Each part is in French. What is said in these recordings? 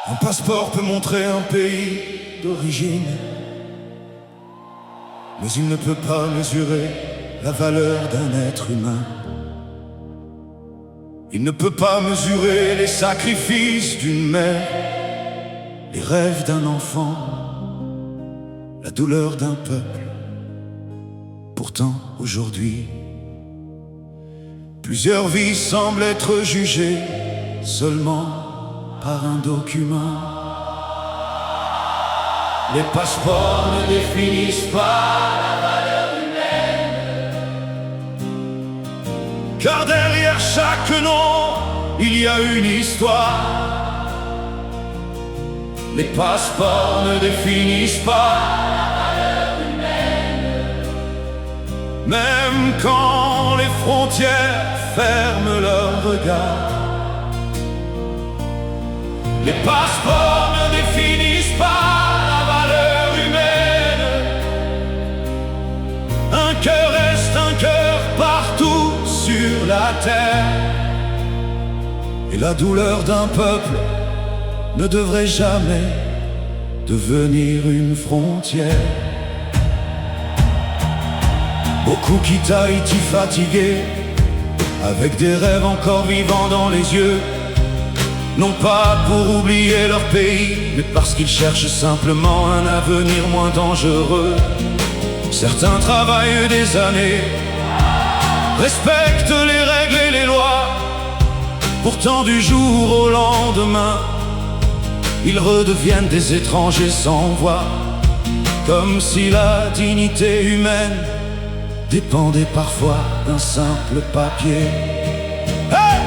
Un passeport peut montrer un pays d'origine, mais il ne peut pas mesurer la valeur d'un être humain. Il ne peut pas mesurer les sacrifices d'une mère, les rêves d'un enfant, la douleur d'un peuple. Pourtant, aujourd'hui, plusieurs vies semblent être jugées seulement par un document. Les passeports ne définissent pas la valeur humaine, car derrière chaque nom, il y a une histoire. Les passeports ne définissent pas la valeur humaine, même quand les frontières ferment leur regard. Les passeports ne définissent pas la valeur humaine. Un cœur reste un cœur partout sur la terre. Et la douleur d'un peuple ne devrait jamais devenir une frontière. Beaucoup quittent Haïti fatigués, avec des rêves encore vivants dans les yeux. Non pas pour oublier leur pays, mais parce qu'ils cherchent simplement un avenir moins dangereux. Certains travaillent des années, respectent les règles et les lois. Pourtant du jour au lendemain, ils redeviennent des étrangers sans voix, comme si la dignité humaine dépendait parfois d'un simple papier. Hey!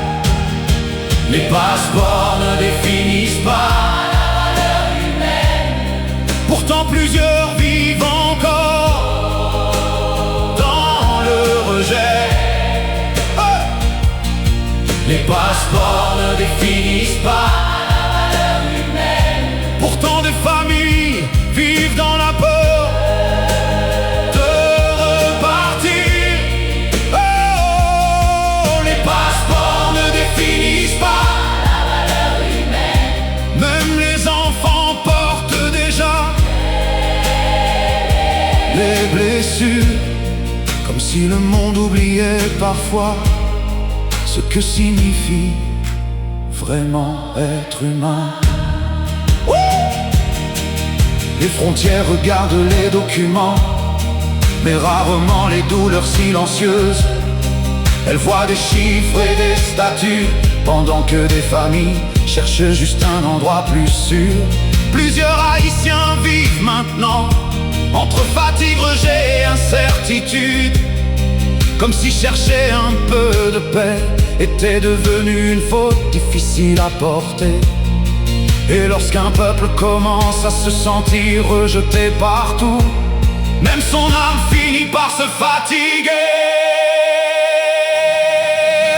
Les passeports ne définissent pas la valeur humaine. Pourtant plusieurs vivent encore dans le rejet. Hey! Les passeports ne définissent pas la valeur humaine. Pourtant des familles vivent dans la peur de repartir. Oh, les passeports ne définissent pas. Les blessures, comme si le monde oubliait parfois ce que signifie vraiment être humain. Les frontières regardent les documents, mais rarement les douleurs silencieuses. Elles voient des chiffres et des statuts, pendant que des familles cherchent juste un endroit plus sûr. Plusieurs Haïtiens vivent maintenant entre fatigue, rejet et incertitude, comme si chercher un peu de paix était devenu une faute difficile à porter. Et lorsqu'un peuple commence à se sentir rejeté partout, même son âme finit par se fatiguer.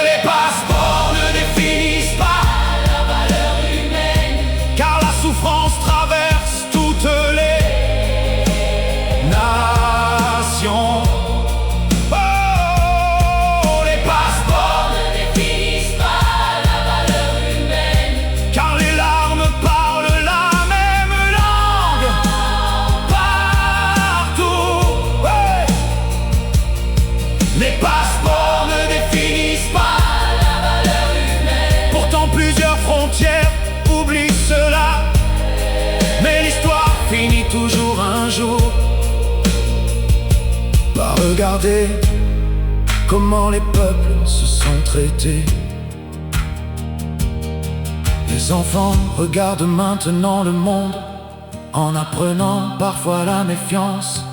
Les passeports ne définissent pas la valeur humaine, car la souffrance traverse toutes les nations. Oh, les passeports ne définissent pas la valeur humaine, car les larmes parlent la même langue partout. Ouais. Les passeports ne définissent pas la valeur humaine. Pourtant plusieurs frontières oublient cela, mais l'histoire finit toujours un jour par regarder comment les peuples se sont traités. Les enfants regardent maintenant le monde en apprenant parfois la méfiance,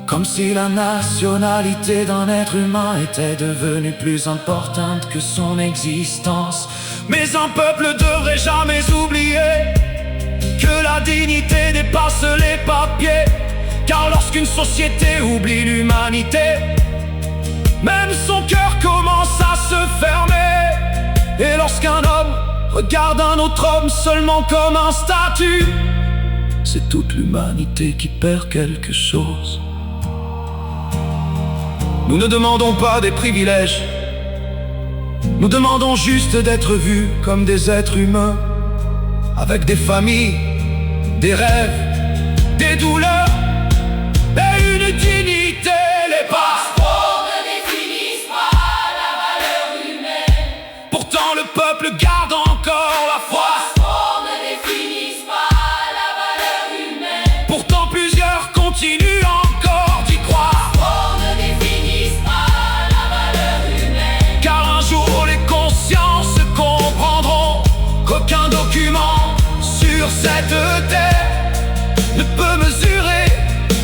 comme si la nationalité d'un être humain était devenue plus importante que son existence. Mais un peuple ne devrait jamais oublier que la dignité dépasse les papiers, car lorsqu'une société oublie l'humanité, même son cœur commence à se fermer. Et lorsqu'un homme regarde un autre homme seulement comme un statut, c'est toute l'humanité qui perd quelque chose. Nous ne demandons pas des privilèges, nous demandons juste d'être vus comme des êtres humains. avec des familles, des rêves, des douleurs et une dignité. Les passeports ne définissent pas la valeur humaine. Pourtant le peuple garde encore la foi. Passeports ne définissent pas la valeur humaine. Pourtant plusieurs continuent encore d'y croire. Passeports ne définissent pas la valeur humaine. Car un jour les consciences comprendront qu'aucun document sur cette terre ne peut mesurer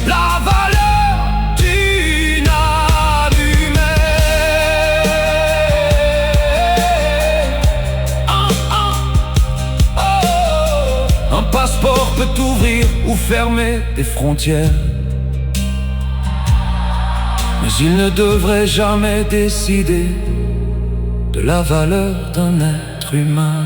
la valeur d'une âme humaine. Un passeport peut ouvrir ou fermer des frontières, mais il ne devrait jamais décider de la valeur d'un être humain.